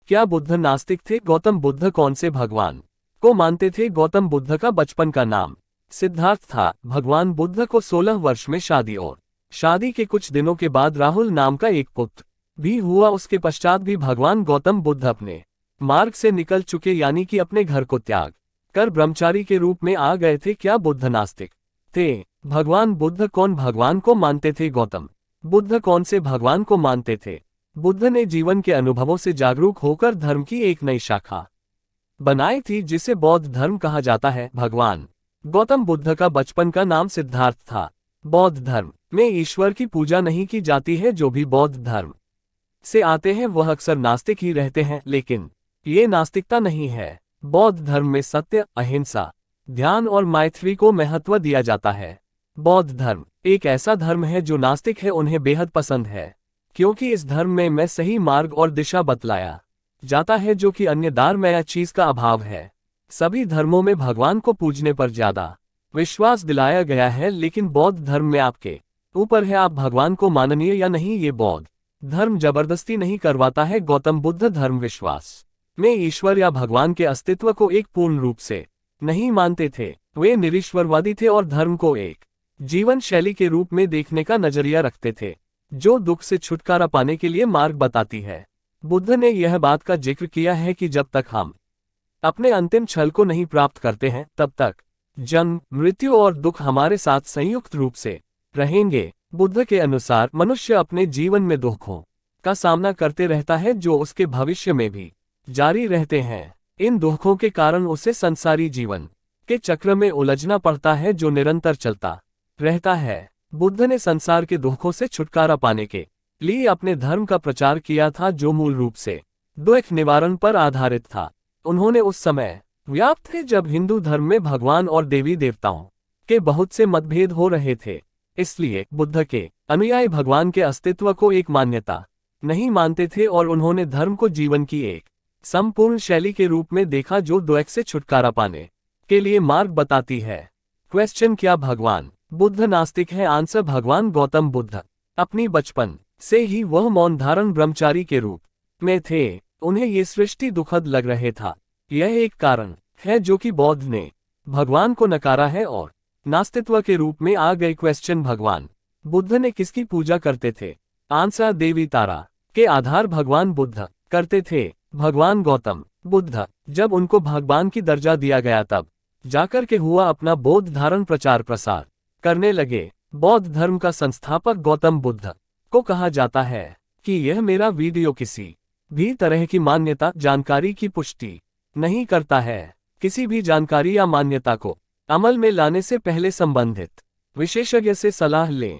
क्या बुद्ध नास्तिक थे? गौतम बुद्ध कौन से भगवान को मानते थे? गौतम बुद्ध का बचपन का नाम सिद्धार्थ था। भगवान बुद्ध को 16 वर्ष में शादी और शादी के कुछ दिनों के बाद राहुल नाम का एक पुत्र भी हुआ। उसके पश्चात भी भगवान गौतम बुद्ध अपने मार्ग से निकल चुके, यानी कि अपने घर को त्याग कर ब्रह्मचारी के रूप में आ गए थे। क्या बुद्ध नास्तिक थे? भगवान बुद्ध कौन भगवान को मानते थे? गौतम बुद्ध कौन से भगवान को मानते थे? बुद्ध ने जीवन के अनुभवों से जागरूक होकर धर्म की एक नई शाखा बनाई थी, जिसे बौद्ध धर्म कहा जाता है। भगवान गौतम बुद्ध का बचपन का नाम सिद्धार्थ था। बौद्ध धर्म में ईश्वर की पूजा नहीं की जाती है। जो भी बौद्ध धर्म से आते हैं वह अक्सर नास्तिक ही रहते हैं, लेकिन ये नास्तिकता नहीं है। बौद्ध धर्म में सत्य, अहिंसा, ध्यान और मैत्री को महत्व दिया जाता है। बौद्ध धर्म एक ऐसा धर्म है जो नास्तिक है उन्हें बेहद पसंद है, क्योंकि इस धर्म में सही मार्ग और दिशा बतलाया जाता है, जो कि अन्य धर्म में चीज का अभाव है। सभी धर्मों में भगवान को पूजने पर ज्यादा विश्वास दिलाया गया है, लेकिन बौद्ध धर्म में आपके ऊपर है आप भगवान को माननीय या नहीं। ये बौद्ध धर्म जबरदस्ती नहीं करवाता है। गौतम बुद्ध धर्म विश्वास में ईश्वर या भगवान के अस्तित्व को एक पूर्ण रूप से नहीं मानते थे। वे निरीश्वरवादी थे और धर्म को एक जीवन शैली के रूप में देखने का नजरिया रखते थे, जो दुख से छुटकारा पाने के लिए मार्ग बताती है। बुद्ध ने यह बात का जिक्र किया है कि जब तक हम अपने अंतिम छल को नहीं प्राप्त करते हैं, तब तक जन्म, मृत्यु और दुख हमारे साथ संयुक्त रूप से रहेंगे। बुद्ध के अनुसार मनुष्य अपने जीवन में दुखों का सामना करते रहता है, जो उसके भविष्य में भी जारी रहते हैं। इन दुखों के कारण उसे संसारी जीवन के चक्र में उलझना पड़ता है, जो निरंतर चलता रहता है। बुद्ध ने संसार के दुखों से छुटकारा पाने के लिए अपने धर्म का प्रचार किया था, जो मूल रूप से दुख निवारण पर आधारित था। उन्होंने उस समय व्याप्त थे जब हिंदू धर्म में भगवान और देवी देवताओं के बहुत से मतभेद हो रहे थे। इसलिए बुद्ध के अनुयायी भगवान के अस्तित्व को एक मान्यता नहीं मानते थे और उन्होंने धर्म को जीवन की एक संपूर्ण शैली के रूप में देखा, जो दुख से छुटकारा पाने के लिए मार्ग बताती है। क्वेश्चन: क्या भगवान बुद्ध नास्तिक है? आंसर: भगवान गौतम बुद्ध अपनी बचपन से ही वह मौन धारण ब्रह्मचारी के रूप में थे। उन्हें ये सृष्टि दुखद लग रहे था। यह एक कारण है जो कि बौद्ध ने भगवान को नकारा है और नास्तित्व के रूप में आ गए। क्वेश्चन: भगवान बुद्ध ने किसकी पूजा करते थे? आंसर: देवी तारा के आधार भगवान बुद्ध करते थे। भगवान गौतम बुद्ध जब उनको भगवान की दर्जा दिया गया, तब जाकर के हुआ अपना बौद्ध धारण प्रचार प्रसार करने लगे। बौद्ध धर्म का संस्थापक गौतम बुद्ध को कहा जाता है कि यह मेरा वीडियो किसी भी तरह की मान्यता जानकारी की पुष्टि नहीं करता है। किसी भी जानकारी या मान्यता को अमल में लाने से पहले संबंधित विशेषज्ञ से सलाह लें।